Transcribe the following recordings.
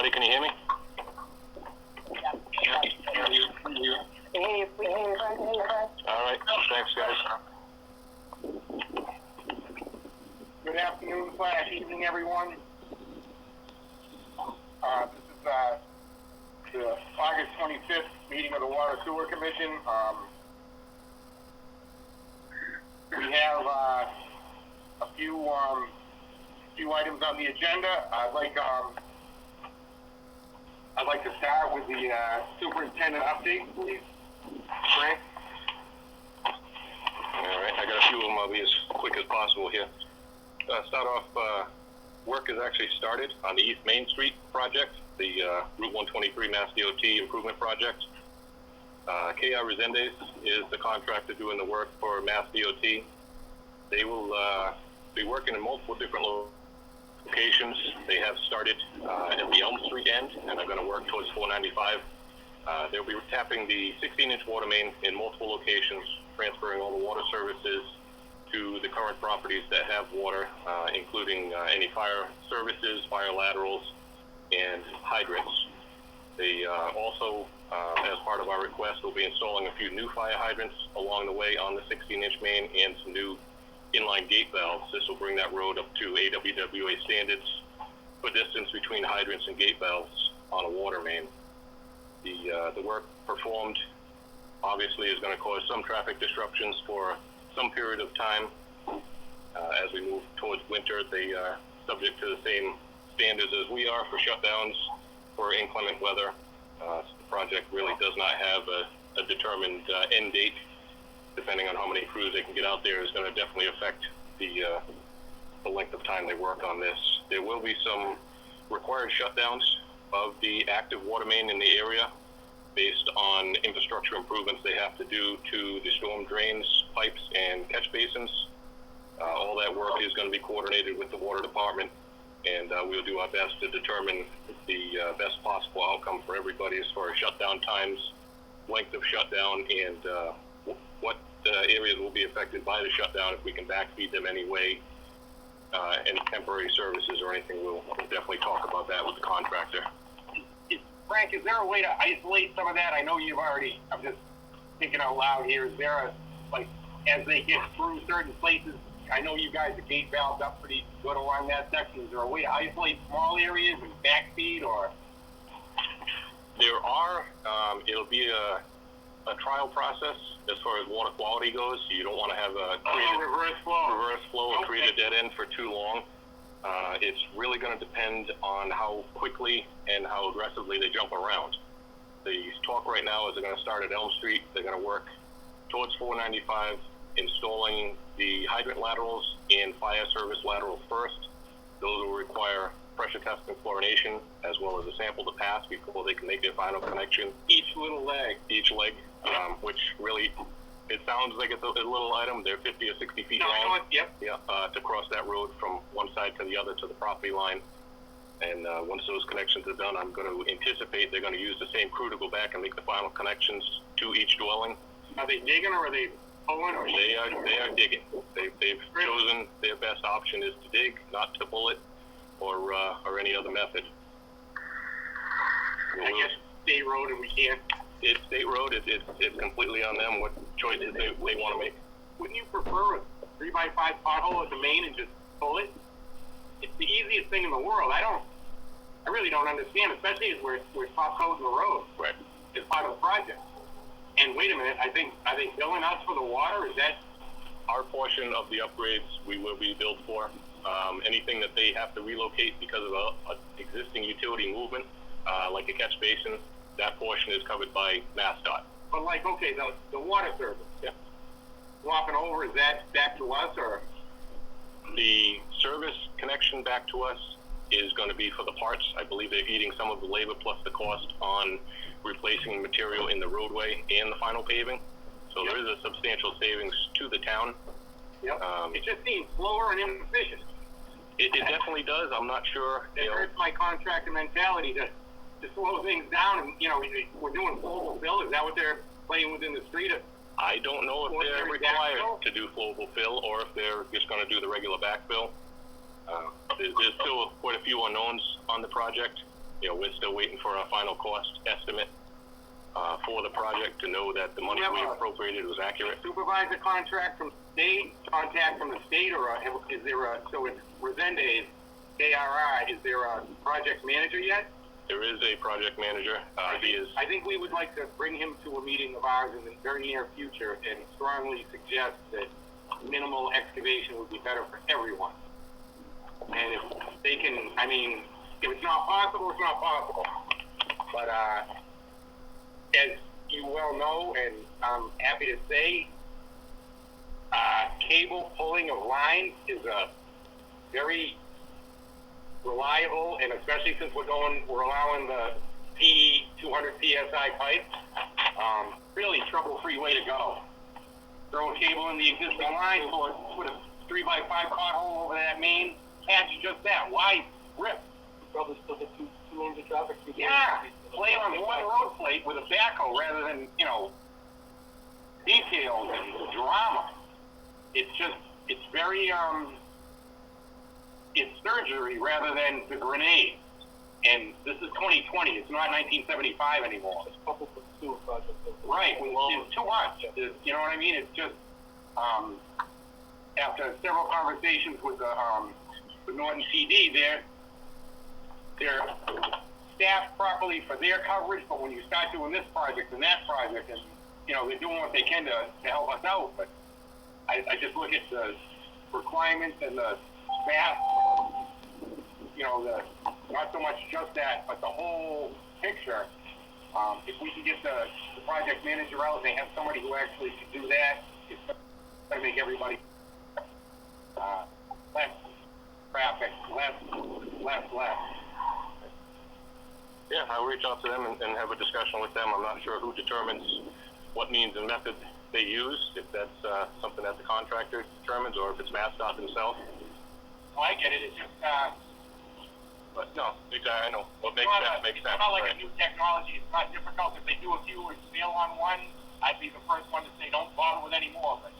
everybody. Can you hear me? All right. Thanks, guys. Good afternoon / evening, everyone. This is the August 25th meeting of the Water Sewer Commission. We have a few items on the agenda. I'd like to start with the superintendent update, please. Frank? All right. I got a few of them. I'll be as quick as possible here. Start off, work has actually started on the East Main Street project, the Route 123 Mass DOT improvement project. KR Resendez is the contractor doing the work for Mass DOT. They will be working in multiple different locations. They have started at the Elm Street end and are going to work towards 495. They'll be tapping the 16-inch water main in multiple locations, transferring all the water services to the current properties that have water, including any fire services, fire laterals, and hydrants. They also, as part of our request, will be installing a few new fire hydrants along the way on the 16-inch main and some new inline gate valves. This will bring that road up to AWWA standards for distance between hydrants and gate valves on a water main. The work performed obviously is going to cause some traffic disruptions for some period of time. As we move towards winter, they are subject to the same standards as we are for shutdowns for inclement weather. The project really does not have a determined end date. Depending on how many crews they can get out there is going to definitely affect the length of time they work on this. There will be some required shutdowns of the active water main in the area based on infrastructure improvements they have to do to the storm drains, pipes, and catch basins. All that work is going to be coordinated with the water department, and we'll do our best to determine the best possible outcome for everybody as far as shutdown times, length of shutdown, and what areas will be affected by the shutdown. If we can backfeed them anyway, any temporary services or anything, we'll definitely talk about that with the contractor. Frank, is there a way to isolate some of that? I know you've already, I'm just thinking out loud here. Is there as they get through certain places, I know you guys are gate valved up pretty good along that section. Is there a way to isolate small areas and backfeed, or? There are. It'll be a trial process as far as water quality goes. You don't want to have a reverse flow or create a dead end for too long. It's really going to depend on how quickly and how aggressively they jump around. The talk right now is they're going to start at Elm Street. They're going to work towards 495, installing the hydrant laterals and fire service laterals first. Those will require pressure test and chlorination, as well as a sample to pass before they can make their final connection. Each leg, which really, it sounds like it's a little item. They're 50 or 60 feet long. Yep. Yeah, to cross that road from one side to the other to the property line. And once those connections are done, I'm going to anticipate they're going to use the same crew to go back and make the final connections to each dwelling. Are they digging or are they pulling? Or they are digging. They've chosen their best option is to dig, not to pull it, or any other method. I guess state road, and we can't. It's state road. It's completely on them what choices they want to make. Wouldn't you prefer a 3x5 pothole at the main and just pull it? It's the easiest thing in the world. I really don't understand, especially as we're top coating the road. Right. As part of the project. And wait a minute, are they billing us for the water? Is that our portion of the upgrades we will be billed for? Anything that they have to relocate because of a existing utility movement, like a catch basin, that portion is covered by MassDOT. But the water service. Yeah. Swapping over, is that back to us, or? The service connection back to us is going to be for the parts. I believe they're eating some of the labor plus the cost on replacing material in the roadway and the final paving. So there is a substantial savings to the town. Yep. It just seems slower and inefficient. It definitely does. I'm not sure. It hurts my contractor mentality to slow things down, and we're doing flowable fill. Is that what they're playing with in the street? I don't know if they're required to do flowable fill or if they're just going to do the regular backfill. There's still quite a few unknowns on the project. we're still waiting for our final cost estimate for the project to know that the money we appropriated was accurate. Supervisor contract from state, contact from the state, or is there so it's Resendez, KRI, is there a project manager yet? There is a project manager. I think we would like to bring him to a meeting of ours in the very near future and strongly suggest that minimal excavation would be better for everyone. And if they can, if it's not possible, it's not possible. But as you well know, and I'm happy to say, cable pulling of lines is a very reliable, and especially since we're allowing the PE 200 PSI pipe, really trouble-free way to go. Throw a cable in the existing line, put a 3x5 pothole over that main, catch just that. Why rip? Probably still get two lanes of traffic. Yeah, play on one road plate with a backhoe rather than, details and drama. It's very, it's surgery rather than the grenade. And this is 2020. It's not 1975 anymore. It's coupled with sewer projects. Right. It's too much. You know what I mean? It's just, after several conversations with the Norton PD, they're staffed properly for their coverage, but when you start doing this project and that project, and, they're doing what they can to help us out, but I just look at the requirements and the staff, not so much just that, but the whole picture. If we can get the project manager out and they have somebody who actually can do that, it's going to make everybody less traffic, less. Yeah, I'll reach out to them and have a discussion with them. I'm not sure who determines what means and method they use, if that's something that the contractor determines or if it's MassDOT themselves. Oh, I get it. It's just, but no, exactly, I know. What makes sense makes sense. It's not like a new technology. It's not difficult. If they do a few and fail on one, I'd be the first one to say don't bother with any more. But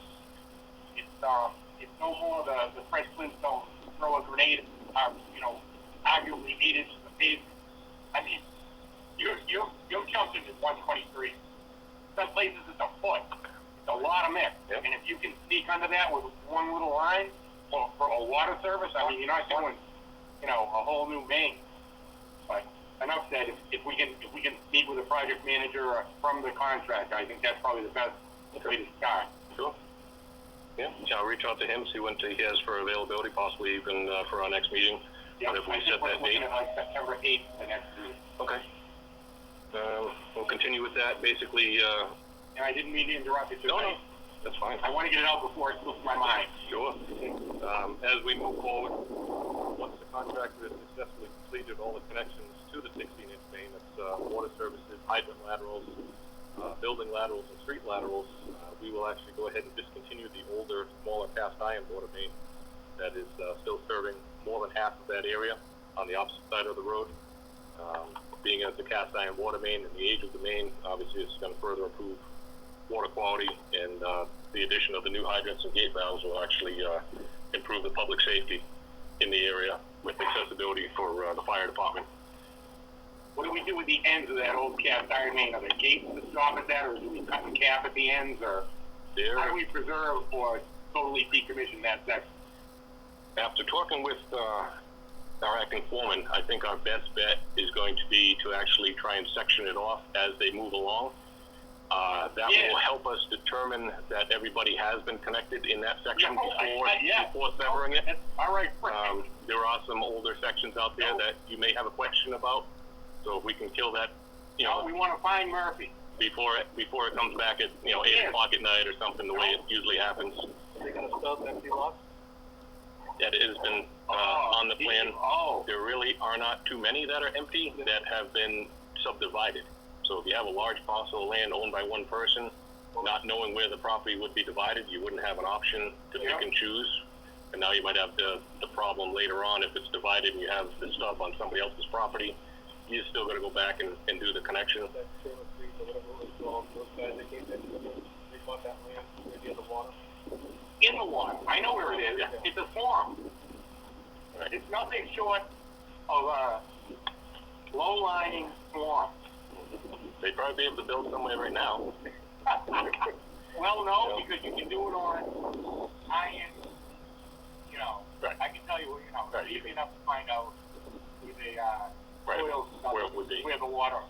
it's no more the Fred Flintstone throw a grenade, arguably 8 inches of pavement. You're jumping at 123. Some places it's a foot. It's a lot of mix. Yep. And if you can sneak under that with one little line for a water service, you're not doing, a whole new main. But enough said. If we can meet with a project manager from the contractor, I think that's probably the best way to start. Sure. Yeah, I'll reach out to him, see when he has for availability, possibly even for our next meeting. Yeah, if we I set think we're that date. looking at like September 8th the next meeting. Okay. We'll continue with that. Basically, And I didn't mean to interrupt you. No, that's fine. I want to get it out before it slips my mind. Sure. As we move forward, once the contractor has successfully completed all the connections to the 16-inch main, that's water services, hydrant laterals, building laterals, and street laterals, we will actually go ahead and discontinue the older, smaller cast iron water main that is still serving more than half of that area on the opposite side of the road. Being as the cast iron water main and the age of the main, obviously it's going to further improve water quality, and the addition of the new hydrants and gate valves will actually improve the public safety in the area with accessibility for the fire department. What do we do with the ends of that old cast iron main? Are there gates to stop at that, or do we cut and cap at the ends, or how do we preserve or totally decommission that section? After talking with our acting foreman, I think our best bet is going to be to actually try and section it off as they move along. That will help us determine that everybody has been connected in that section before severing it. All right. There are some older sections out there that you may have a question about, so if we can kill that, we want to find Murphy before it comes back at 8 o'clock at night or something, the way it usually happens. Are they going to stop empty lots? That has been on the plan. There really are not too many that are empty that have been subdivided. So if you have a large parcel of land owned by one person, not knowing where the property would be divided, you wouldn't have an option to pick and choose. And now you might have the problem later on if it's divided and you have the stub on somebody else's property. You're still going to go back and do the connection. They bought that land near the water. in the water. I know where it is. It's a swamp. Right. It's nothing short of low-lying swamp. They'd probably be able to build somewhere right now. Well, no, because you can do it on high-end, Right. I can tell you, Right. easy enough to find out with a, Right. soil Where it would be. where the water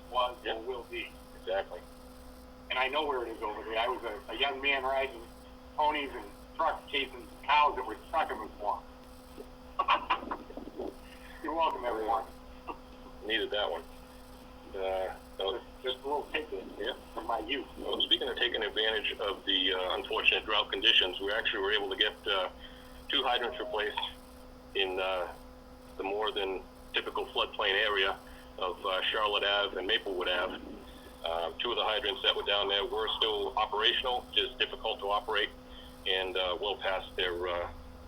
was, Yeah. or will be. Exactly. And I know where it is over there. I was a young man riding ponies and trucks chasing cows that were stuck in the swamp. You're welcome, everyone. Needed that one. Just a little tidbit Yeah. from my youth. Well, speaking of taking advantage of the unfortunate drought conditions, we actually were able to get 2 hydrants replaced in the more than typical floodplain area of Charlotte Ave and Maplewood Ave. 2 of the hydrants that were down there were still operational, just difficult to operate, and well past their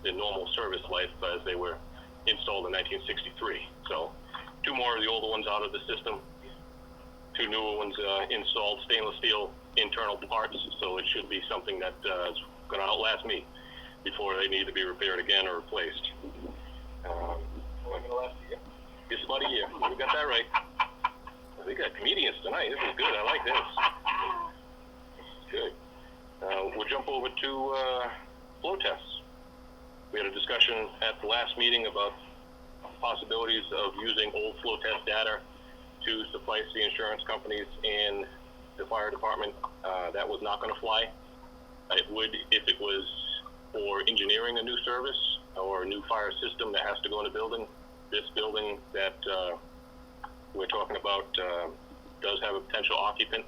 normal service life as they were installed in 1963. So 2 more of the older ones out of the system, 2 newer ones installed, stainless steel internal parts, so it should be something that is going to outlast me before they need to be repaired again or replaced. Only gonna last a year. It's about a year. We got that right. We got comedians tonight. This is good. I like this. Good. We'll jump over to flow tests. We had a discussion at the last meeting about possibilities of using old flow test data to suffice the insurance companies and the fire department. That was not going to fly. It would if it was for engineering a new service or a new fire system that has to go in a building. This building that we're talking about does have a potential occupant,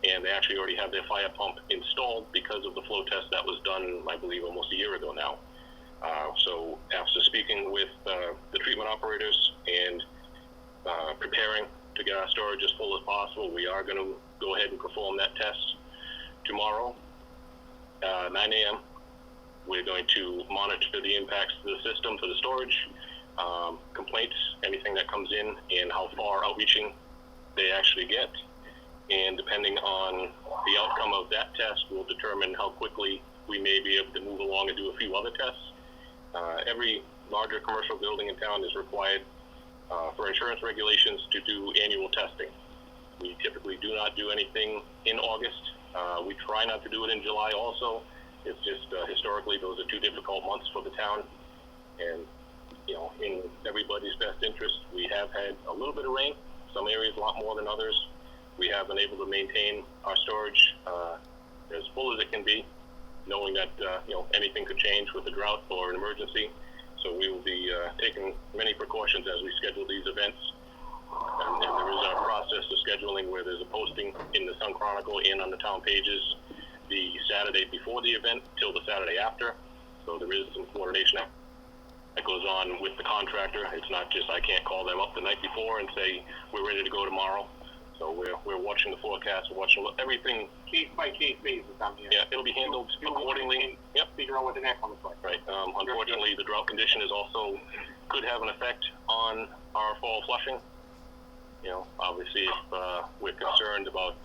and they actually already have their fire pump installed because of the flow test that was done, I believe, almost a year ago now. So after speaking with the treatment operators and preparing to get our storage as full as possible, we are going to go ahead and perform that test tomorrow, 9 a.m. We're going to monitor the impacts to the system, to the storage, complaints, anything that comes in, and how far outreaching they actually get. And depending on the outcome of that test, we'll determine how quickly we may be able to move along and do a few other tests. Every larger commercial building in town is required for insurance regulations to do annual testing. We typically do not do anything in August. We try not to do it in July also. It's just historically those are 2 difficult months for the town. And, in everybody's best interest, we have had a little bit of rain, some areas a lot more than others. We have been able to maintain our storage as full as it can be, knowing that anything could change with a drought or an emergency. So we will be taking many precautions as we schedule these events. And there is a process of scheduling where there's a posting in the Sun Chronicle and on the town pages the Saturday before the event till the Saturday after. So there is some coordination that goes on with the contractor. It's not just I can't call them up the night before and say we're ready to go tomorrow. So we're watching the forecast, we're watching everything. Case by case basis, I'm here. Yeah, it'll be handled accordingly. Yep. Figure out what the next one looks like. Right. Unfortunately, the drought condition is also could have an effect on our fall flushing. Obviously, if we're concerned about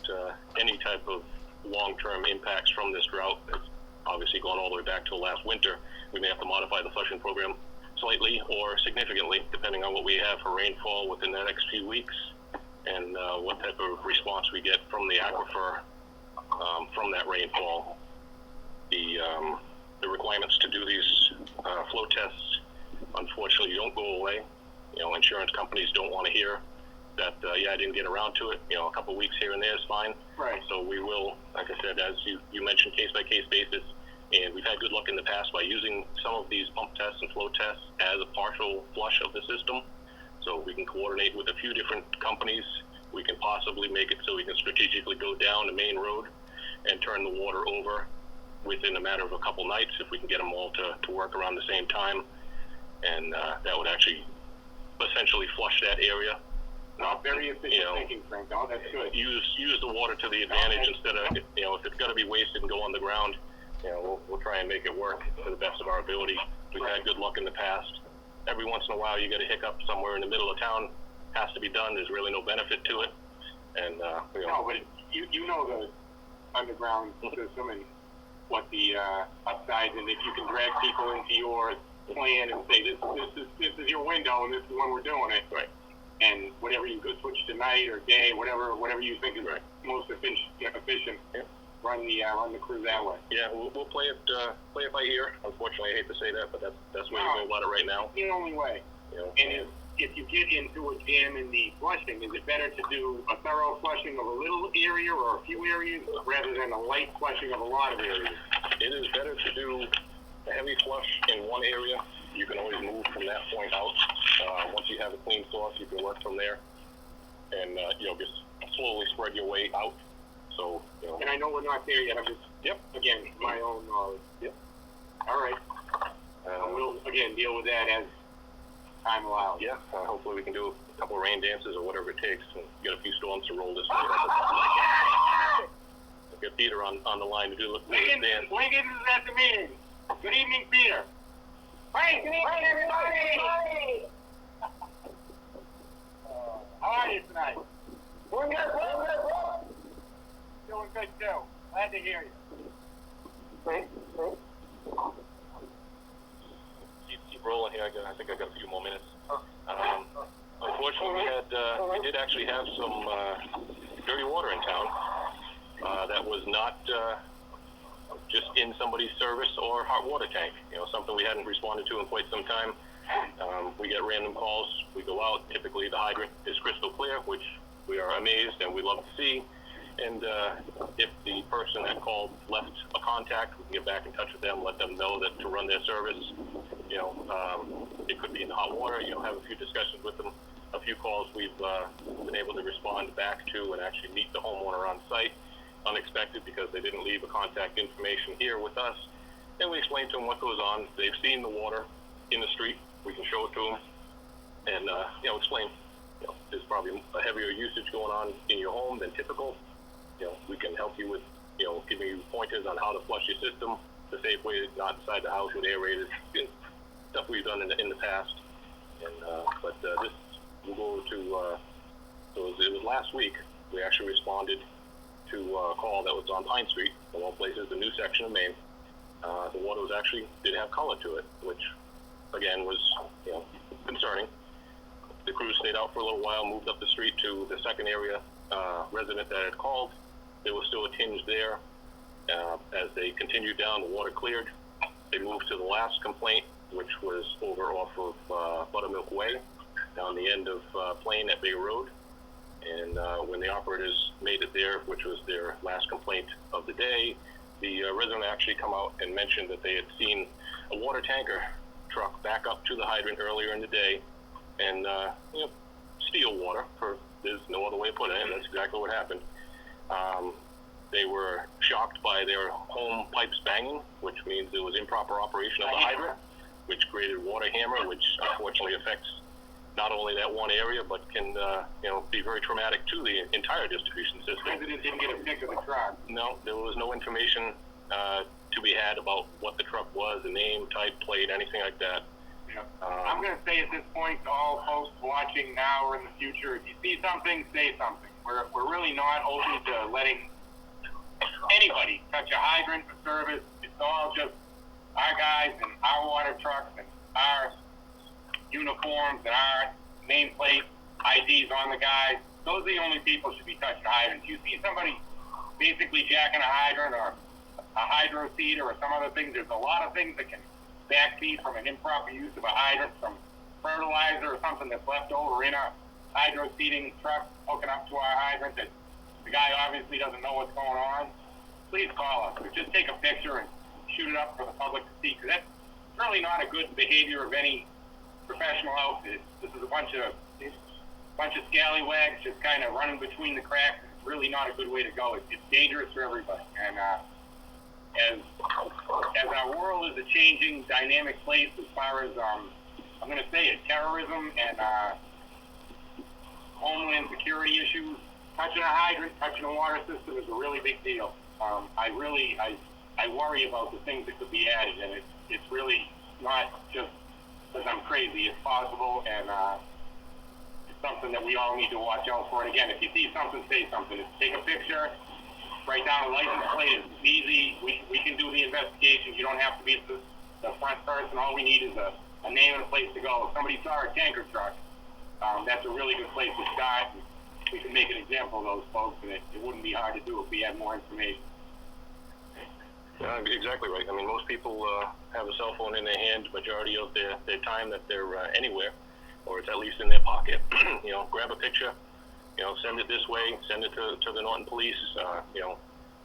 any type of long-term impacts from this drought, it's obviously gone all the way back to last winter. We may have to modify the flushing program slightly or significantly, depending on what we have for rainfall within the next few weeks and what type of response we get from the aquifer from that rainfall. The requirements to do these flow tests, unfortunately, don't go away. Insurance companies don't want to hear that, I didn't get around to it. A couple weeks here and there is fine. Right. So we will, like I said, as you mentioned, case-by-case basis, and we've had good luck in the past by using some of these pump tests and flow tests as a partial flush of the system. So we can coordinate with a few different companies. We can possibly make it so we can strategically go down the main road and turn the water over within a matter of a couple nights if we can get them all to work around the same time. And that would actually essentially flush that area. Very efficient thinking, Frank. Oh, that's good. Use the water to the advantage instead of, if it's got to be wasted and go on the ground, we'll try and make it work to the best of our ability. We've had good luck in the past. Every once in a while you get a hiccup somewhere in the middle of town, has to be done. There's really no benefit to it. And, No, but you know the underground system and what the upsides, and if you can drag people into your plan and say this is your window and this is when we're doing it. Right. and whatever you could switch to night or day, whatever you think is most efficient. Run the crew that way. Yeah, we'll play it by ear. Unfortunately, I hate to say that, but that's where we go about it right now. The only way. You know, and if you get into a jam in the flushing, is it better to do a thorough flushing of a little area or a few areas rather than a light flushing of a lot of areas? It is better to do a heavy flush in one area. You can always move from that point out. Once you have a clean source, you can work from there, and just slowly spread your way out. So, And I know we're not there yet. I'm just, again, my own knowledge. Yep. All right. We'll, again, deal with that as time allows. Yeah, hopefully we can do a couple of rain dances or whatever it takes and get a few storms to roll this way. We'll get Peter on the line to do the dance. Lincoln is at the meeting. Good evening, Peter. Hey, good evening, everybody. How are you tonight? Doing good. Doing good, too. Glad to hear you. Keep rolling here. I think I got a few more minutes. Unfortunately, we did actually have some dirty water in town that was not just in somebody's service or hot water tank. Something we hadn't responded to in quite some time. We get random calls. We go out. Typically, the hydrant is crystal clear, which we are amazed and we love to see. And if the person that called left a contact, we can get back in touch with them, let them know that to run their service, it could be in the hot water. Have a few discussions with them. A few calls we've been able to respond back to and actually meet the homeowner on site. Unexpected because they didn't leave a contact information here with us. And we explain to them what goes on. They've seen the water in the street. We can show it to them and, explain, there's probably a heavier usage going on in your home than typical. We can help you with, giving you pointers on how to flush your system the safe way, not inside the house with aerators, stuff we've done in the past. And, but this will go to, it was last week, we actually responded to a call that was on Pine Street, of all places, the new section of Maine. The water did have color to it, which again was, concerning. The crew stayed out for a little while, moved up the street to the second area resident that had called. There was still a tinge there. As they continued down, the water cleared. They moved to the last complaint, which was over off of Buttermilk Way, down the end of Plain at Bay Road. And when the operators made it there, which was their last complaint of the day, the resident actually come out and mentioned that they had seen a water tanker truck back up to the hydrant earlier in the day and, steal water. There's no other way to put it. That's exactly what happened. They were shocked by their home pipes banging, which means there was improper operation of the hydrant, which created water hammer, which unfortunately affects not only that one area, but can be very traumatic to the entire distribution system. The resident didn't get a pic of the truck. No, there was no information to be had about what the truck was, the name, type, plate, anything like that. Yeah. I'm going to say at this point to all folks watching now or in the future, if you see something, say something. We're really not open to letting anybody touch a hydrant, a service. It's all just our guys and our water trucks and our uniforms and our nameplate IDs on the guys. Those are the only people who should be touching hydrants. You see somebody basically jacking a hydrant or a hydro seeder or some other thing, there's a lot of things that can backfeed from an improper use of a hydrant, from fertilizer or something that's left over in a hydro seeding truck hooking up to our hydrant that the guy obviously doesn't know what's going on. Please call us or just take a picture and shoot it up for the public to see, because that's really not a good behavior of any professional outfit. This is a bunch of scallywags just kind of running between the cracks. It's really not a good way to go. It's dangerous for everybody. And as our world is a changing, dynamic place as far as I'm going to say it, terrorism and homeland security issues, touching a hydrant, touching a water system is a really big deal. I worry about the things that could be added, and it's really not just because I'm crazy. It's possible, and it's something that we all need to watch out for. And again, if you see something, say something. Take a picture, write down a license plate. It's easy. We can do the investigation. You don't have to be the front person. All we need is a name and a place to go. If somebody saw a tanker truck that's a really good place to start. And we can make an example of those folks, and it wouldn't be hard to do if we had more information. Exactly right. I mean, most people have a cell phone in their hand majority of their time that they're anywhere, or it's at least in their pocket. Grab a picture, send it this way, send it to the Norton Police.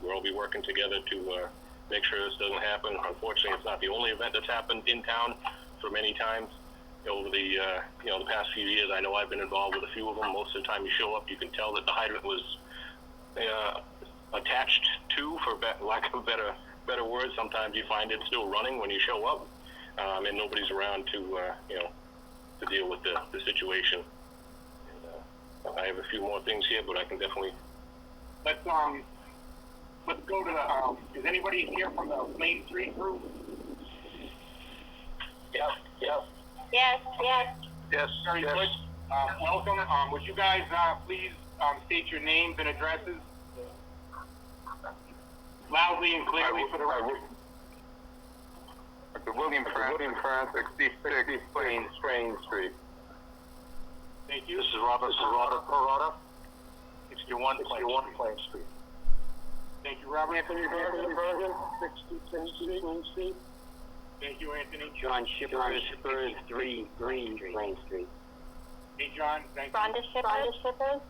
We'll all be working together to make sure this doesn't happen. Unfortunately, it's not the only event that's happened in town for many times. Over the the past few years, I know I've been involved with a few of them. Most of the time you show up, you can tell that the hydrant was attached to, for lack of better words. Sometimes you find it still running when you show up, and nobody's around to deal with the situation. And, I have a few more things here, but I can definitely. Let's go to the. Is anybody here from the Main Street group? Yes. Very good. Welcome. Would you guys please state your names and addresses loudly and clearly for the record? William France, 66 Plain Street. Thank you. This is Robert Perrotta, 61 Plain Street. Thank you, Robert. Anthony Bergen, 60 Plain Street. Thank you, Anthony. John Shipper, 3 Green Plain Street. Hey, John. Thank you. Rhonda Shippers,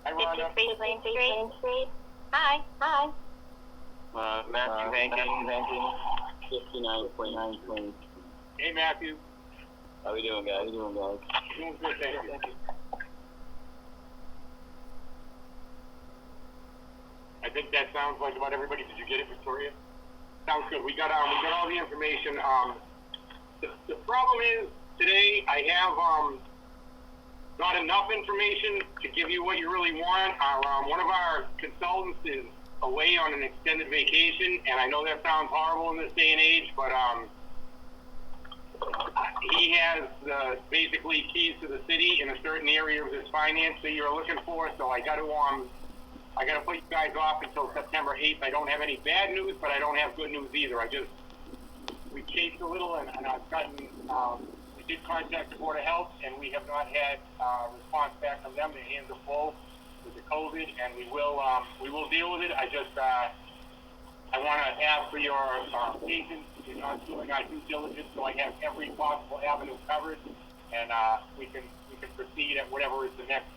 Hi, Rhonda. 53 Plain Street. Hi. Matthew Hankin, 59 Plain Street. Hey, Matthew. How we doing, guys? Doing good, thank you. I think that sounds like about everybody. Did you get it, Victoria? Sounds good. We got all the information. The problem is today I have not enough information to give you what you really want. One of our consultants is away on an extended vacation, and I know that sounds horrible in this day and age, but he has basically keys to the city in a certain area of his finance that you're looking for. So I got to put you guys off until September 8th. I don't have any bad news, but I don't have good news either. We chased a little, and I've gotten. We did contact the Board of Health, and we have not had a response back from them. Their hands are full with the COVID, and we will deal with it. I want to ask for your patience in us doing our due diligence, so I have every possible avenue covered, and we can proceed at whatever is the next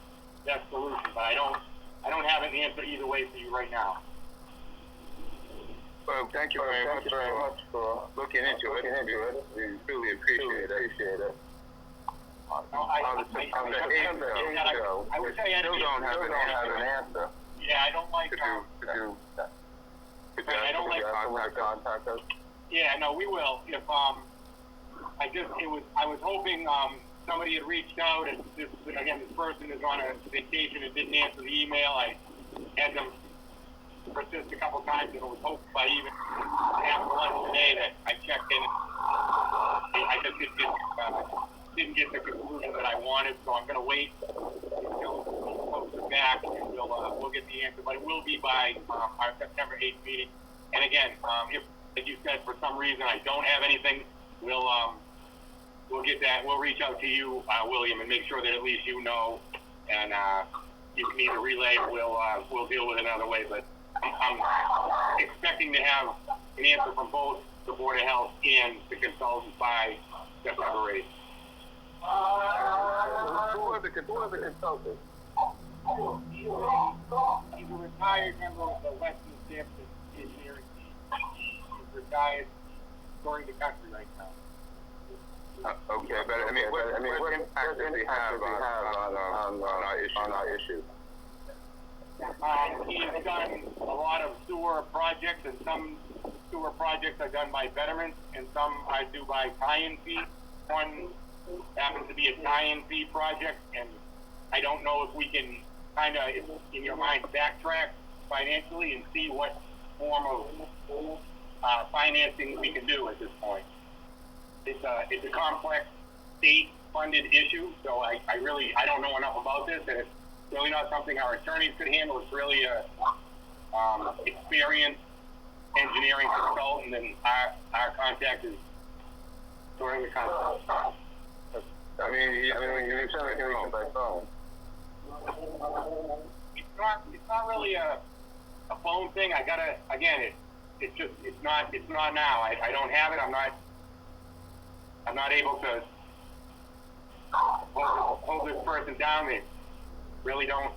best solution. But I don't have an answer either way for you right now. Well, thank you very much for looking into it. We really appreciate it. I would say I still don't have an answer. Yeah, I don't like. I don't like contact us. Yeah, no, we will. If I was hoping somebody had reached out, and this person is on a vacation and didn't answer the email. I had them persist a couple times, and it was hoped by even after lunch today that I checked in. I just didn't get the conclusion that I wanted, so I'm going to wait until folks are back, and we'll get the answer. But it will be by our September 8th meeting. And again, if, like you said, for some reason I don't have anything, we'll get that. We'll reach out to you, William, and make sure that at least you know, and you can either relay or we'll deal with it another way. But I'm expecting to have an answer from both the Board of Health and the consultant by September 8th. Who are the consultants? He's a retired member of the Western Sampson engineering team. He's retired, touring the country right now. Okay, but I mean, what impact does he have on our issue? He's done a lot of sewer projects, and some sewer projects are done by betterment, and some I do by tie-in fee. One happens to be a tie-in fee project, and I don't know if we can kind of, in your mind, backtrack financially and see what form of financing we can do at this point. It's a complex state-funded issue, so I don't know enough about this, and it's really not something our attorneys could handle. It's really a experienced engineering consultant, and our contact is during the consultant. I mean, you send me information by phone. It's not really a phone thing. I gotta, again, it's not now. I don't have it. I'm not able to hold this person down. They really don't.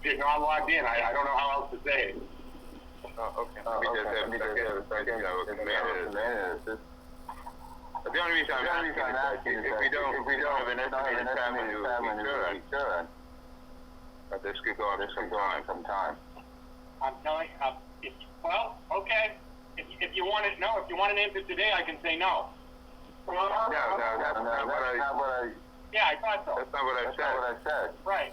They're not logged in. I don't know how else to say it. Oh, okay. We just have the only reason I'm asking is if we don't have an estimated time when we should. But this could go on some time. I'm telling you, okay. If you want it, no. If you want an answer today, I can say no. No, that's not what I. Yeah, I thought so. That's not what I said. Right.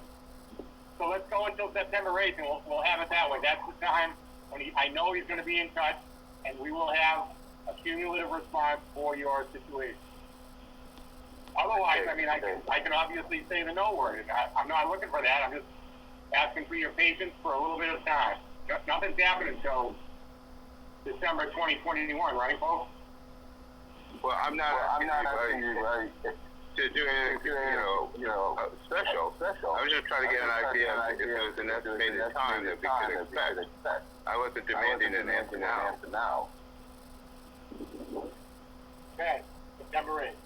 So let's go until September 8th, and we'll have it that way. That's the time when I know he's going to be in touch, and we will have a cumulative response for your situation. Otherwise, I mean, I can obviously say the no word. I'm not looking for that. I'm just asking for your patience for a little bit of time. Nothing's happening until December 2021, right, folks? Well, I'm not asking you to do anything, special. I was just trying to get an idea if there was an estimated time that we could expect. I wasn't demanding an answer now. Okay, September 8th.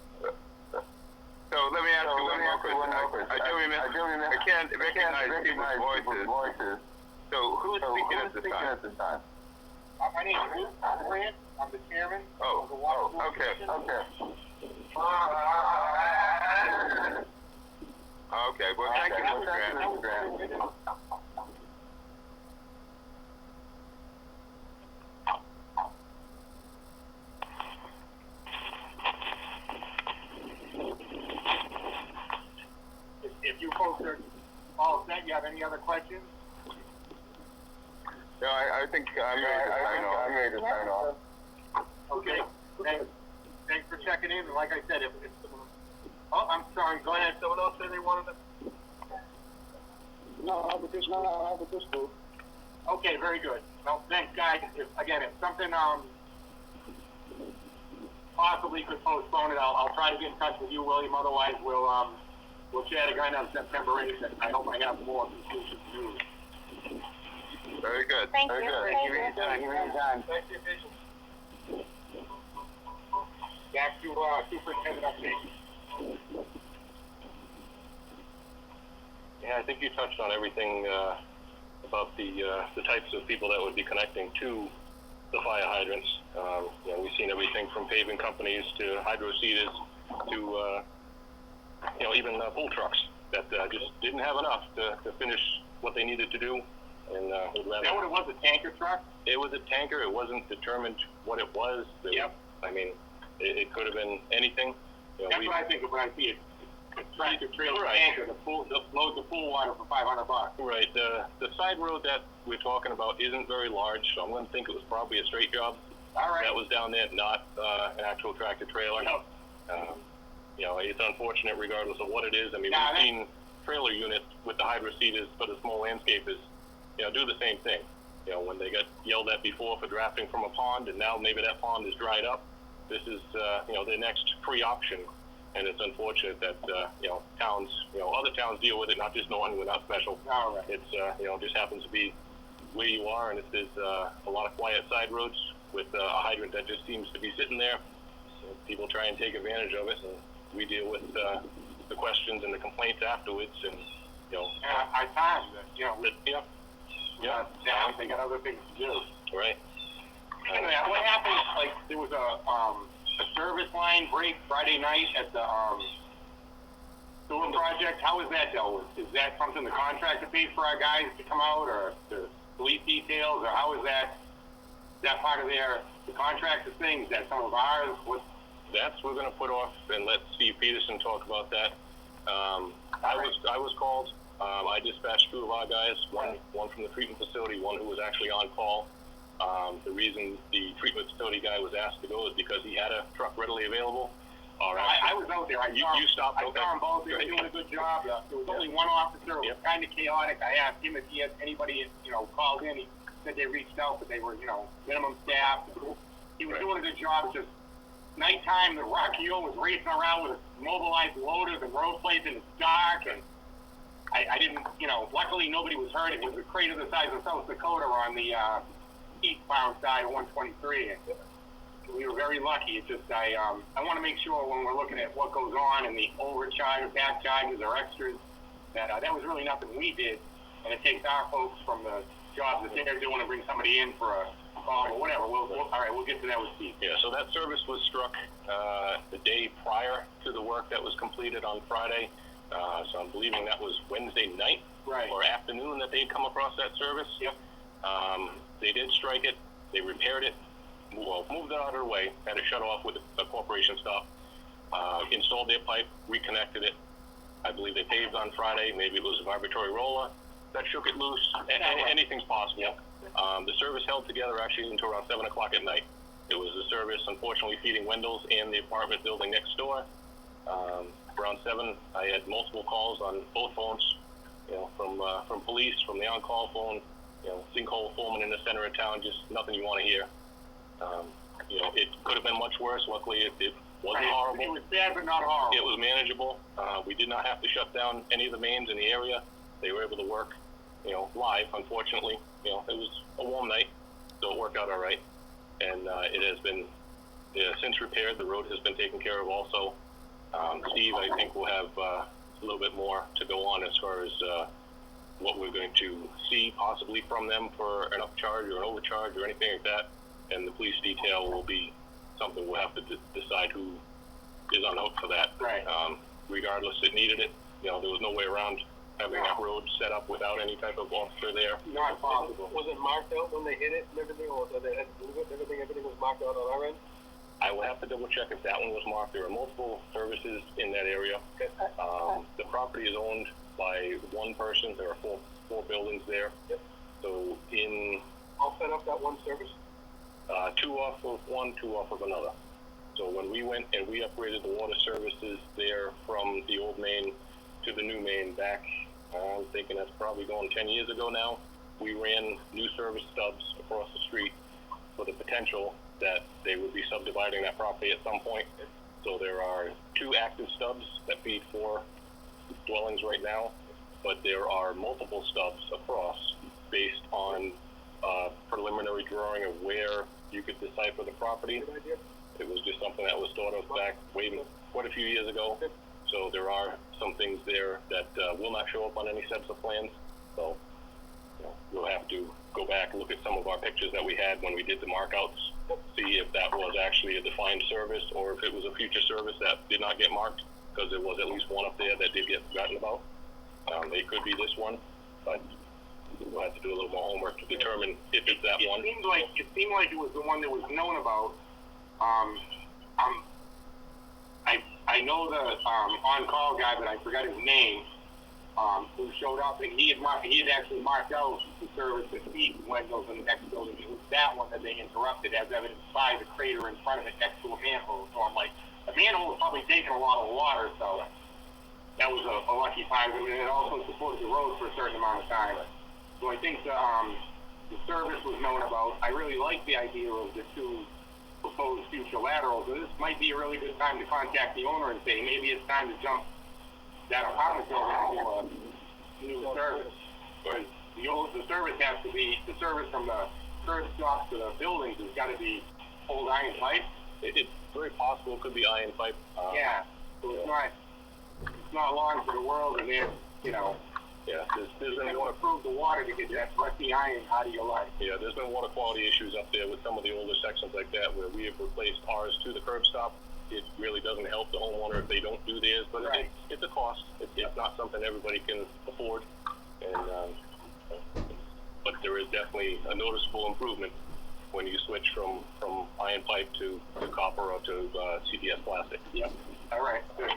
So let me ask you one more question. I do remember, I can't recognize people's voices. So who's speaking at this time? My name is Luke Grant. I'm the chairman of the Water Board. Okay. Okay, well, thank you, Mr. Grant. If you folks are all set, you have any other questions? No, I think I'm ready to sign off. Okay, thanks for checking in, and like I said, if I'm sorry, go ahead. Someone else said they wanted to? No, I have this group. Okay, very good. Well, thanks, guys. If something possibly could postpone it, I'll try to get in touch with you, William. Otherwise, we'll chat again on September 8th, and I hope I have more conclusions to you. Very good. Thank Very you. good. Thank you. Thank you for your time. Thanks for your patience. Back to Superintendent update. Yeah, I think you touched on everything about the types of people that would be connecting to the fire hydrants. We've seen everything from paving companies to hydro seeders to even pull trucks that just didn't have enough to finish what they needed to do. And would rather. Is that what it was? A tanker truck? It was a tanker. It wasn't determined what it was. Yep. I mean, it could have been anything. That's what I think of when I see it. A tractor trailer tanker that loads the pool water for $500. Right. The side road that we're talking about isn't very large, so I'm going to think it was probably a straight job. All right. That was down there, not an actual tractor trailer. No. It's unfortunate regardless of what it is. I mean, Yeah, we've seen trailer units with the hydro seeders for the small landscapers, do the same thing. When they got yelled at before for drafting from a pond, and now maybe that pond is dried up, this is, their next free option. And it's unfortunate that, towns, other towns deal with it, not just Norton, we're not special. All right. It's, just happens to be where you are, and if there's a lot of quiet side roads with a hydrant that just seems to be sitting there, so people try and take advantage of it, and we deal with the questions and the complaints afterwards, and, I timed yeah, they got other things to do. right. Anyway, what happened, like, there was a service line break Friday night at the sewer project. How is that dealt with? Is that something the contractor pays for our guys to come out, or the police details, or how is that part of the contractor thing? Is that some of ours? We're going to put off and let Steve Peterson talk about that. I was called. I dispatched two of our guys, one from the treatment facility, one who was actually on call. The reason the treatment facility guy was asked to go is because he had a truck readily available. I was out there. You stopped. I saw them both. They were doing a good job. There was only one officer. It was kind of chaotic. I asked him if he had anybody, called in. He said they reached out, but they were, minimum staff. He was doing a good job. Just nighttime, the Rocky Hill was racing around with mobilized loaders and road plates, and it's dark, and I didn't, luckily nobody was hurt. It was a crater the size of South Dakota on the eastbound side of 123. And we were very lucky. It's just, I want to make sure when we're looking at what goes on and the overcharge, back charges, or extras, that was really nothing we did. And it takes our folks from the jobs that they're doing to bring somebody in for a call or whatever. All right, we'll get to that with Steve. Yeah, so that service was struck the day prior to the work that was completed on Friday. So I'm believing that was Wednesday night or afternoon that they'd come across that service. Yep. They did strike it. They repaired it. Moved it out of their way. Had it shut off with a corporation stop. Installed their pipe. Reconnected it. I believe they paved on Friday. Maybe it was a vibratory roller that shook it loose. Anything's possible. Yep. The service held together actually until around 7 o'clock at night. It was the service, unfortunately, feeding Wendell's and the apartment building next door. Around 7, I had multiple calls on both phones, from police, from the on-call phone, sinkhole foreman in the center of town, just nothing you want to hear. It could have been much worse. Luckily, it wasn't horrible. It was bad, but not horrible. It was manageable. We did not have to shut down any of the mains in the area. They were able to work, live, unfortunately. It was a warm night, so it worked out all right. And it has been since repaired. The road has been taken care of also. Steve, I think, will have a little bit more to go on as far as what we're going to see possibly from them for an upcharge or an overcharge or anything like that. And the police detail will be something we'll have to decide who is on hook for that. Right. Regardless, it needed it. There was no way around having that road set up without any type of officer there. Not possible. Was it marked out when they hit it and everything, or did they had to move it and everything? Everything was marked out on our end? I will have to double check if that one was marked. There are multiple services in that area. The property is owned by one person. There are four buildings there. Yep. So All set up that one service? 2 off of one, 2 off of another. So when we went and we upgraded the water services there from the old main to the new main back, I'm thinking that's probably going 10 years ago now, we ran new service stubs across the street for the potential that they would be subdividing that property at some point. So there are 2 active stubs that feed 4 dwellings right now, but there are multiple stubs across based on preliminary drawing of where you could decipher the property. Good idea. It was just something that was thought of back quite a few years ago. So there are some things there that will not show up on any sets of plans. So we'll have to go back and look at some of our pictures that we had when we did the markouts, see if that was actually a defined service or if it was a future service that did not get marked, because there was at least one up there that did get forgotten about. It could be this one, but we'll have to do a little more homework to determine if it's that one. It seemed like it was the one that was known about. I know the on-call guy, but I forgot his name. Who showed up, and he had actually marked out the service that feeds Wendell's in the next building. It was that one that they interrupted, as evidenced by the crater in front of it next to a manhole. So I'm like, the manhole was probably taking a lot of water, so that was a lucky time. I mean, it also supported the road for a certain amount of time. So I think the service was known about. I really like the idea of the 2 proposed future laterals. So this might be a really good time to contact the owner and say, maybe it's time to jump that apartment building to a new service. Because the service has to be, the service from the curb stops to the buildings has got to be old iron pipe. It's very possible it could be iron pipe. Yeah, so it's not long for the world, and then, Yeah, there's been they want to prove the water to get that rusty iron out of your life. Yeah, there's been water quality issues up there with some of the older sections like that where we have replaced ours to the curb stop. It really doesn't help the homeowner if they don't do theirs, but it's a cost. It's not something everybody can afford, and but there is definitely a noticeable improvement when you switch from iron pipe to copper or to CPS plastic. Yep. All right. Good.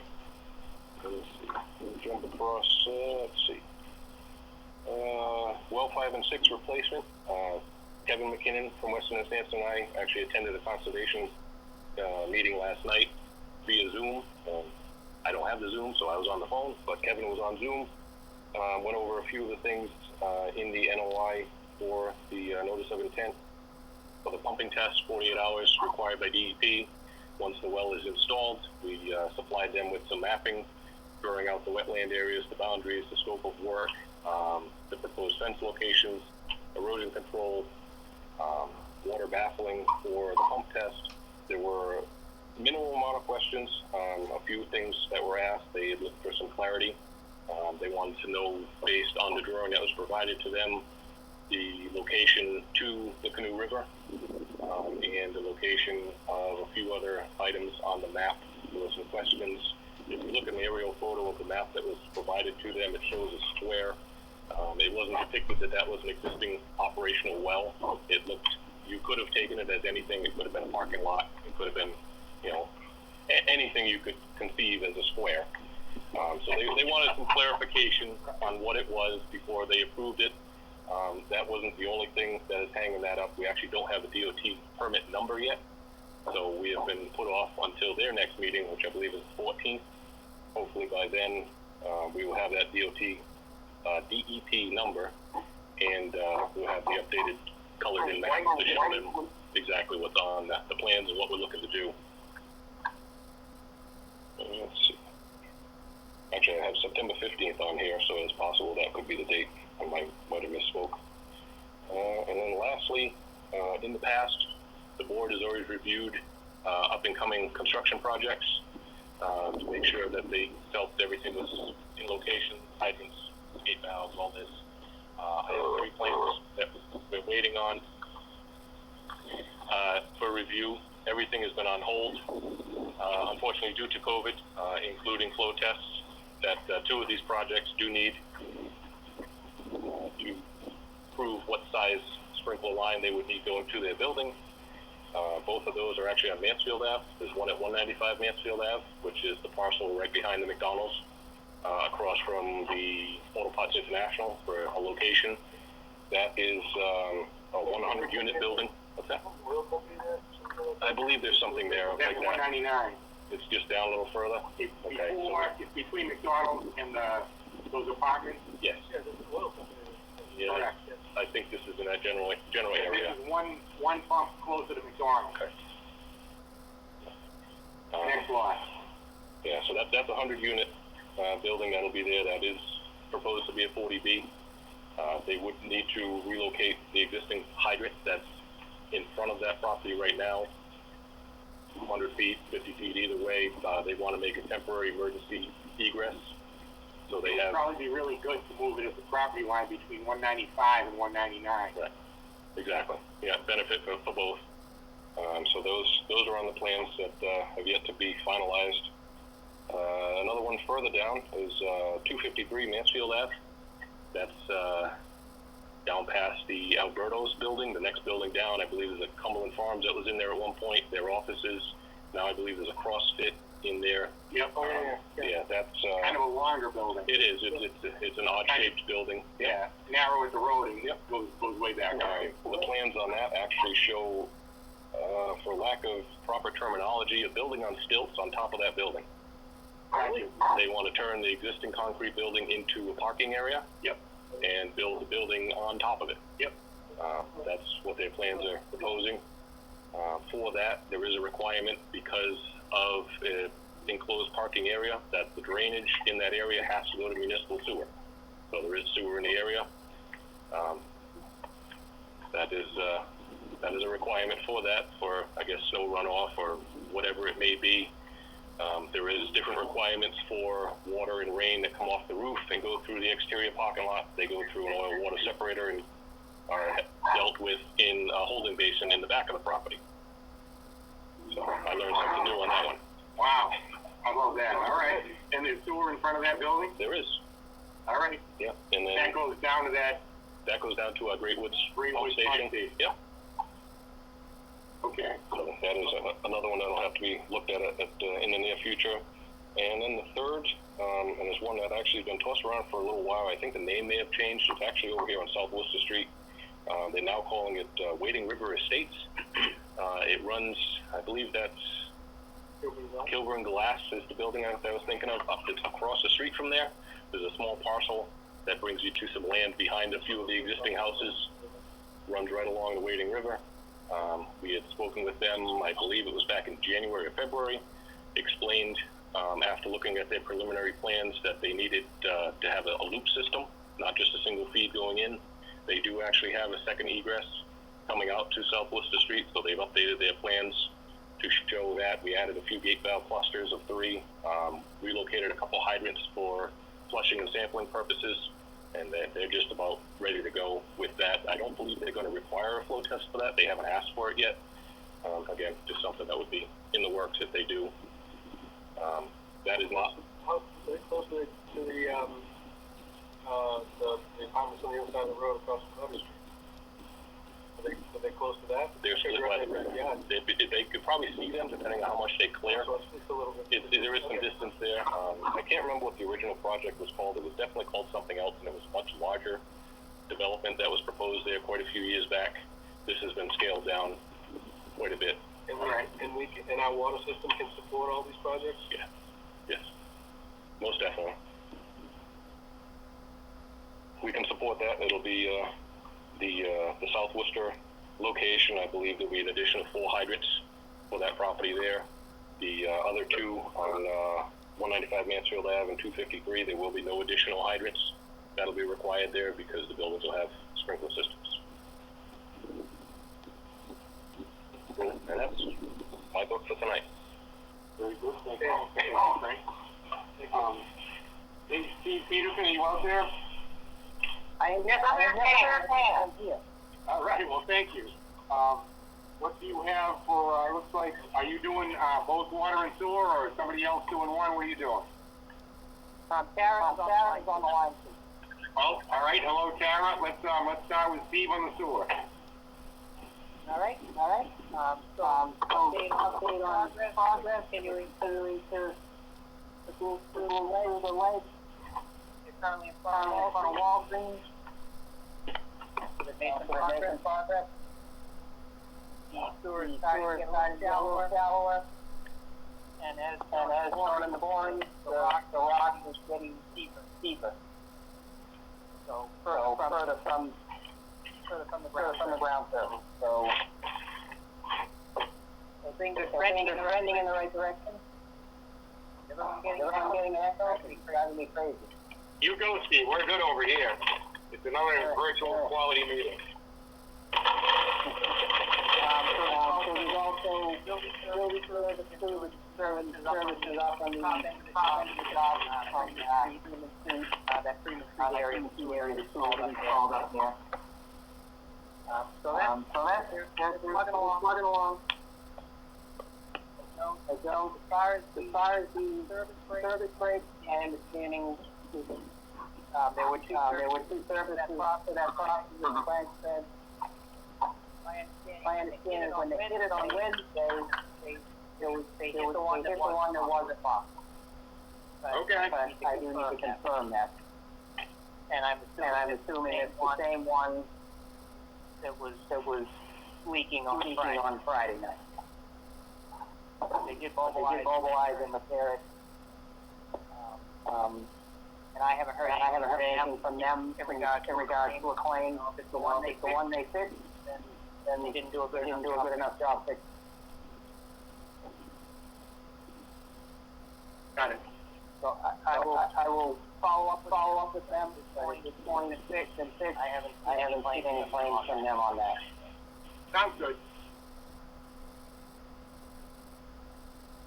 Let's see. We'll jump across. Let's see. Well 5 and 6 replacement. Kevin McKinnon from Western and Sampson and I actually attended a conservation meeting last night via Zoom. I don't have the Zoom, so I was on the phone, but Kevin was on Zoom. Went over a few of the things in the NOI for the notice of intent for the pumping test, 48 hours required by DEP. once the well is installed, we supplied them with some mapping, drawing out the wetland areas, the boundaries, the scope of work, the proposed fence locations, erosion control, water baffling for the pump test. There were minimal amount of questions, a few things that were asked. They had looked for some clarity. They wanted to know, based on the drawing that was provided to them, the location to the Canoe River, and the location of a few other items on the map. There were some questions. If you look at the aerial photo of the map that was provided to them, it shows a square. It wasn't depicted that that was an existing operational well. It looked, you could have taken it as anything. It could have been a parking lot. It could have been, you know, anything you could conceive as a square. So they wanted some clarification on what it was before they approved it. That wasn't the only thing that is hanging that up. We actually don't have a DOT permit number yet. So we have been put off until their next meeting, which I believe is the 14th. Hopefully by then, we will have that DOT DEP number, and we'll have the updated colored in map to show them exactly what's on the plans and what we're looking to do. Let's see. Actually, I have September 15th on here, so it's possible that could be the date. I might have misspoke. And then lastly, in the past, the board has always reviewed up-and-coming construction projects to make sure that they felt everything was in location, hydrants, gate valves, all this. I have 3 plans that we're waiting on for review. Everything has been on hold, unfortunately due to COVID, including flow tests that 2 of these projects do need to prove what size sprinkler line they would need going to their building. Both of those are actually on Mansfield Ave. There's one at 195 Mansfield Ave, which is the parcel right behind the McDonald's, across from the Auto Parts International for a location. That is a 100-unit building. What's that? I believe there's something there. That's like 199. It's just down a little further. It's Okay. it's between McDonald's and those apartments. Yes. Yeah. Correct. I think this is in that general area. This is one pump closer to McDonald's. Okay. Next lot. Yeah, so that's a 100-unit building that'll be there. That is proposed to be a 40B. They would need to relocate the existing hydrant that's in front of that property right now, 100 feet, 50 feet either way. They want to make a temporary emergency egress. So they have. It'd probably be really good to move it at the property line between 195 and 199. Right. Exactly. Yeah, benefit for both. So those are on the plans that have yet to be finalized. Another one further down is 253 Mansfield Ave. That's down past the Alberto's building. The next building down, I believe, is a Cumberland Farms that was in there at one point. Their offices. Now I believe there's a CrossFit in there. Yep. Yeah, that's kind of a longer building. It is. It's an odd-shaped building. Yeah, narrow at the road and goes way back. The plans on that actually show, for lack of proper terminology, a building on stilts on top of that building. They want to turn the existing concrete building into a parking area. Yep. And build the building on top of it. Yep. That's what their plans are proposing. For that, there is a requirement because of enclosed parking area that the drainage in that area has to go to municipal sewer. So there is sewer in the area. That is a requirement for that, for I guess snow runoff or whatever it may be. There is different requirements for water and rain that come off the roof and go through the exterior parking lot. They go through an oil water separator and are dealt with in a holding basin in the back of the property. So I learned something new on that one. Wow, I love that. All right, and there's sewer in front of that building? There is. All right. Yeah, and then that goes down to that. That goes down to our Great Woods pump station. Yeah. Okay. So that is another one that'll have to be looked at in the near future. And then the third, and there's one that actually has been tossed around for a little while. I think the name may have changed. It's actually over here on South Worcester Street. They're now calling it Wading River Estates. It runs, I believe that's Kilburn and Glass is the building I was thinking of. Across the street from there, there's a small parcel that brings you to some land behind a few of the existing houses. Runs right along the Wading River. We had spoken with them, I believe it was back in January or February, explained after looking at their preliminary plans that they needed to have a loop system, not just a single feed going in. They do actually have a second egress coming out to South Worcester Street, so they've updated their plans to show that. We added a few gate valve clusters of 3, relocated a couple hydrants for flushing and sampling purposes, and they're just about ready to go with that. I don't believe they're going to require a flow test for that. They haven't asked for it yet. Again, just something that would be in the works if they do. That is not. How close to the apartments on the other side of the road across from Covey Street? Are they close to that? They're split by the road. They could probably see them depending on how much they clear. So it's a little bit. There is some distance there. I can't remember what the original project was called. It was definitely called something else, and it was much larger development that was proposed there quite a few years back. This has been scaled down quite a bit. And our water system can support all these projects? Yeah. Yes. Most definitely. We can support that. It'll be the South Worcester location. I believe there'll be an additional 4 hydrants for that property there. The other 2 on 195 Mansfield Ave and 253, there will be no additional hydrants. That'll be required there because the buildings will have sprinkler systems. Cool. And that's my book for tonight. Very good. Thank you. Frank. Hey, Steve Peterson, are you out there? I am here. All right, well, thank you. What do you have for, looks like, are you doing both water and sewer, or is somebody else doing one? What are you doing? Tara's on the line too. Oh, all right. Hello, Tara. Let's start with Steve on the sewer. All right. So update on progress, continuing to go through the light. You're currently in front of Walgreens. We've made some progress. The sewer is starting to get a little shallower. And as shown in the boring, the rock is getting deeper. So further from the ground surface. So things are trending in the right direction. Everyone getting an echo? It's driving me crazy. You go, Steve. We're good over here. It's another virtual quality meeting. So there's also building services up on the top end of the job from that Freeman Street area, the 2 areas called up there. So that's plugging along. As far as the service break, my understanding, there were 2 services for that property, as Frank said. My understanding is when they hit it on Wednesday, they hit the one that wasn't locked. Okay. But I do need to confirm that. And I'm assuming it's the same one that was leaking on Friday night. They did mobilize and repair it. And I haven't heard anything from them in regards to a claim. If it's the one they fixed, then they didn't do a good enough job fixing. Got it. So I will follow up with them before this morning at 6 and 6. I haven't seen any claims from them on that. Sounds good.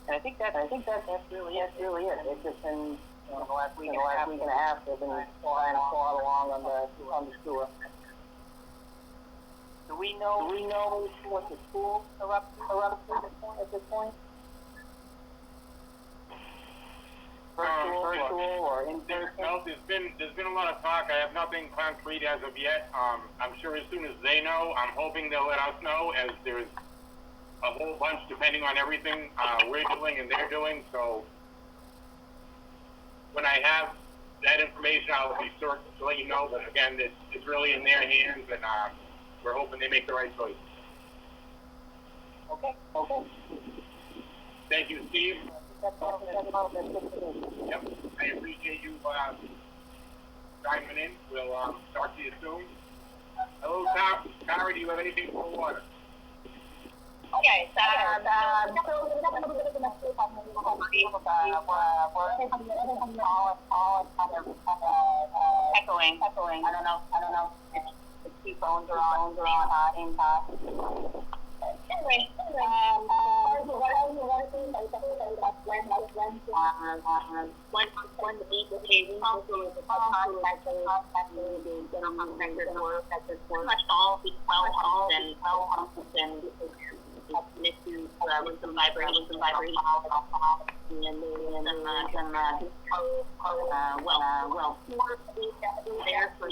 And I think that's really it. It's just been the last week and a half they've been trying to plod along on the sewer. Do we know what the schools are up to at this point? Virtual or in person? No, there's been a lot of talk. I have nothing concrete as of yet. I'm sure as soon as they know, I'm hoping they'll let us know, as there's a whole bunch depending on everything we're doing and they're doing. So when I have that information, I'll be certain to let you know. But again, it's really in their hands, and we're hoping they make the right choice. Okay. Thank you, Steve. That's it. Yep. I appreciate you chiming in. We'll talk to you soon. Hello, Tara. Do you have anything for water? Okay, so echoing. I don't know if the two phones are on in anyway, when the meet with Hayden, also is the contractor work that is pretty much all the well and issues with some vibration, and well, there for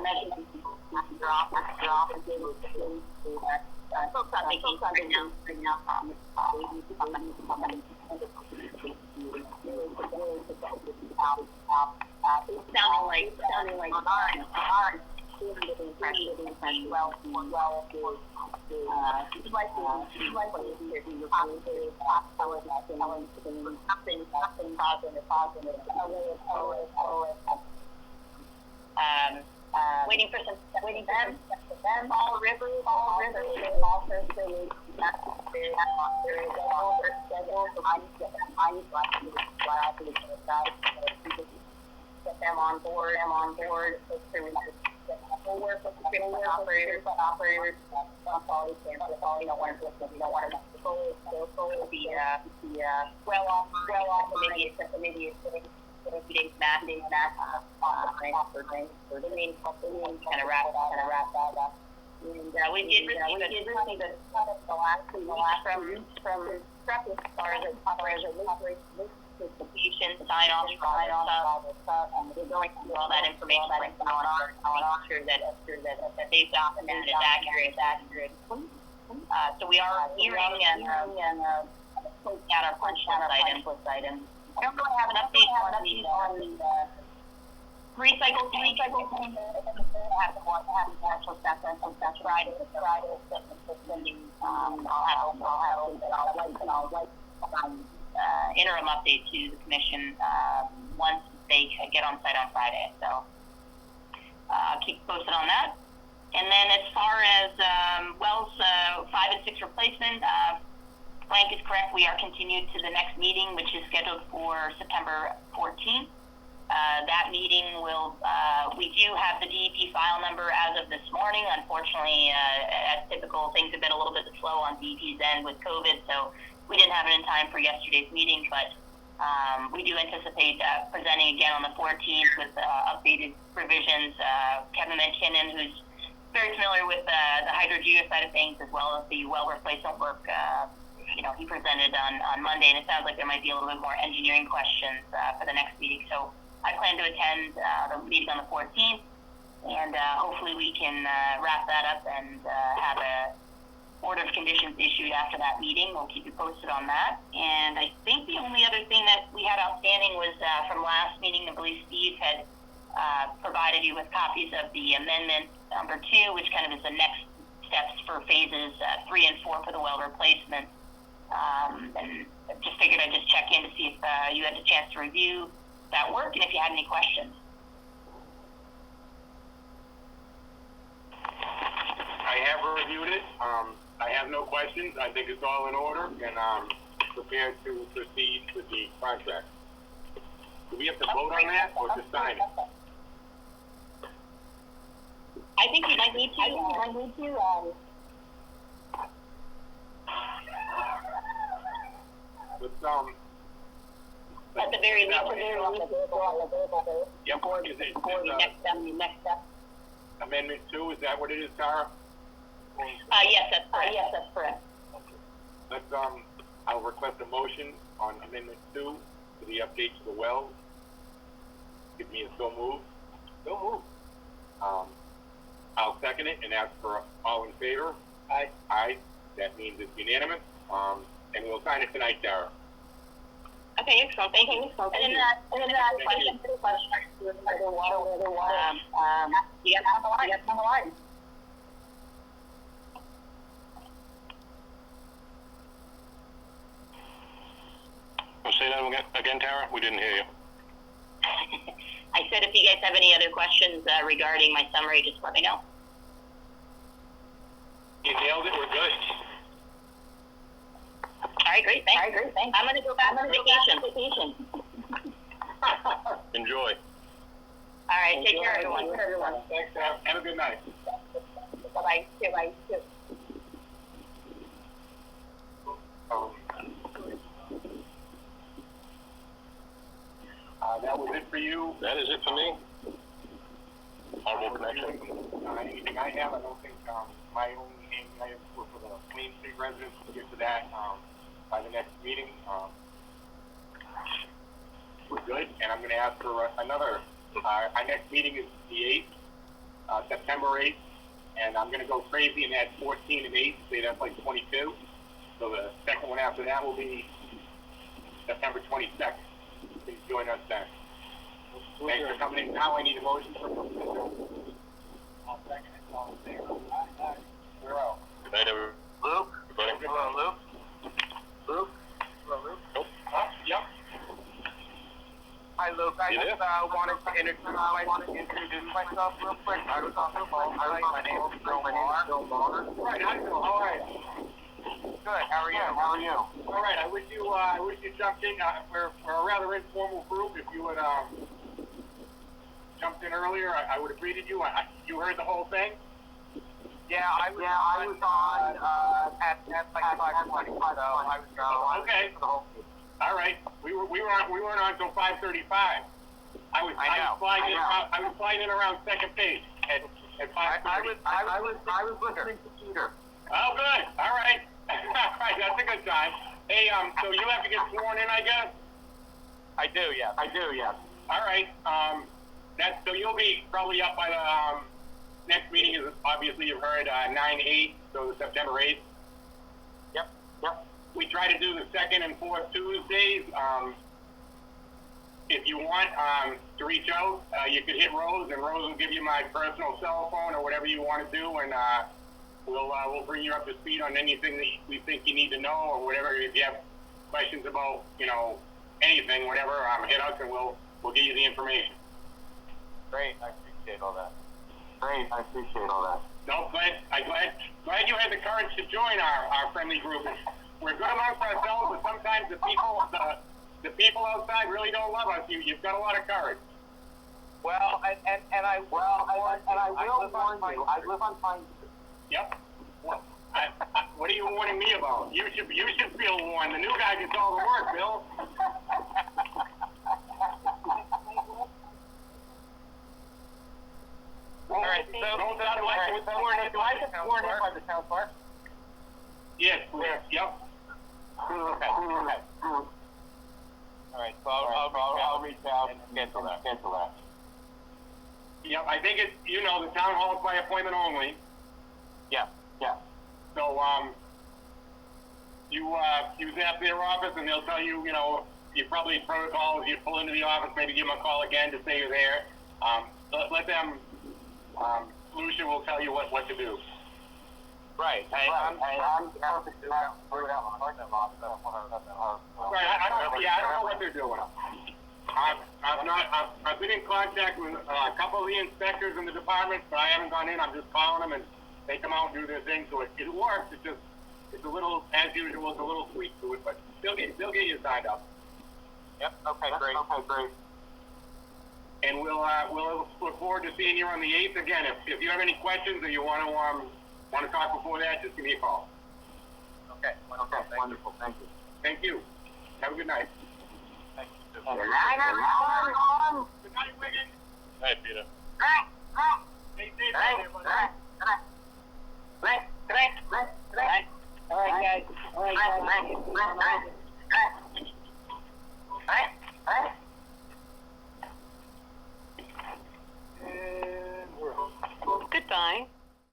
medicine, drop, folks on vacation right now. Sounding like on waiting for them. All river, get them on board. We'll work with the operators. Don't always cancel. We don't want to be well off. Maybe it's 2 days back. For the main kind of wrap that up. And we did receive the last from Prep as far as participation, sign off, and we're going through all that information right now on sure that they've documented is accurate. So we are hearing and pointing out our punch list items. I don't really have an update on the recycle tank. Have actual stuff Friday. I'll interim update to the commission once they get on site on Friday. So I'll keep posted on that. And then as far as wells 5 and 6 replacement, Frank is correct. We are continued to the next meeting, which is scheduled for September 14th. That meeting will, we do have the DEP file number as of this morning. Unfortunately, as typical, things have been a little bit slow on DEP's end with COVID, so we didn't have it in time for yesterday's meeting, but we do anticipate presenting again on the 14th with updated revisions. Kevin McKinnon, who's very familiar with the hydrogeo side of things, as well as the well replacement work, he presented on Monday, and it sounds like there might be a little bit more engineering questions for the next meeting. So I plan to attend the meeting on the 14th, and hopefully we can wrap that up and have a order of conditions issued after that meeting. We'll keep you posted on that. And I think the only other thing that we had outstanding was from last meeting, I believe Steve had provided you with copies of the amendment number 2, which kind of is the next steps for phases 3 and 4 for the well replacement. And just figured I'd just check in to see if you had a chance to review that work and if you had any questions. I have reviewed it. I have no questions. I think it's all in order, and I'm prepared to proceed with the contract. Do we have to vote on that or just sign it? I think you might need to. At the very least, Yep. Is it next step. Amendment 2? Is that what it is, Tara? Yes, that's correct. Let's I'll request a motion on Amendment 2 for the update to the wells. Give me a so move. I'll second it and ask for all in favor. Aye. That means it's unanimous. And we'll sign it tonight, Tara. Okay, excellent. Thank you. And then question. The water. You got on the line. Say that again, Tara? We didn't hear you. I said if you guys have any other questions regarding my summary, just let me know. You nailed it, we're good. All right, great, thanks. I'm gonna go back on vacation. Enjoy. All right, take care, everyone. Thanks, Sam. Have a good night. Bye-bye. That was it for you. That is it for me. Horrible connection. Anything I have, I don't think, my only thing I have for the Main Street residents, we'll get to that, by the next meeting. We're good, and I'm gonna ask for another, our next meeting is the 8th, September 8th, and I'm gonna go crazy and add 14 and 8, say that's like 22. So the second one after that will be September 22nd. Please join us then. Thanks for coming in. Now I need a motion for I'll second it. All in favor? Aye. We're out. Good night, everyone. Luke? Everybody. Hello, Luke? Luke? Nope. Yep. Hi, Luke. I You just wanted to introduce myself real quick. I was on the phone tonight. My name is Bill Maher. Right, hi, Bill. How are you? Good. How are you? All right. I wish you jumped in. We're a rather informal group. If you had jumped in earlier, I would have greeted you. You heard the whole thing? Yeah, I was on at like 5:20, so I was Okay. for the whole thing. All right. We weren't on until 5:35. I was flying in around second page at 5:30. I was listening to Peter. Oh, good. All right. All right. That's a good time. Hey, so you have to get sworn in, I guess. I do, yeah. All right. So you'll be probably up by the next meeting is obviously you've heard 9/8, so the September 8th. Yep. We try to do the second and fourth Tuesdays. If you want to reach out, you could hit Rose, and Rose will give you my personal cell phone or whatever you want to do, and we'll bring you up to speed on anything that we think you need to know or whatever. If you have questions about anything, whatever, hit us and we'll give you the information. Great, I appreciate all that. No, glad you had the courage to join our friendly group. We're good amongst ourselves, but sometimes the people outside really don't love us. You've got a lot of courage. Well, and I will warn you. I live on Pine Street. Yep. What are you warning me about? You should feel warned. The new guy gets all the work, Bill. All right, so do I get sworn in by the town clerk? Yes, please. Yep. Okay. All right, so I'll reach out and cancel that. Yep, I think it's, the town hall is by appointment only. Yeah. So, you zap their office and they'll tell you, you probably protocol, if you pull into the office, maybe give them a call again to say you're there. Let them, Lucia will tell you what to do. Right. I'm perfect. Right, I don't know what they're doing. I've been in contact with a couple of the inspectors in the department, but I haven't gone in. I'm just calling them and they come out and do their thing. So it works. It's a little, as usual, it's a little tweak to it, but they'll get you signed up. Yep. Okay. Great. And we'll look forward to seeing you on the 8th again. If you have any questions or you want to talk before that, just give me a call. Okay. Wonderful. Thank you. Thank you. Have a good night. Thank you. Good night, Wiggins. Hi, Peter. Stay safe, everybody. All right, guys.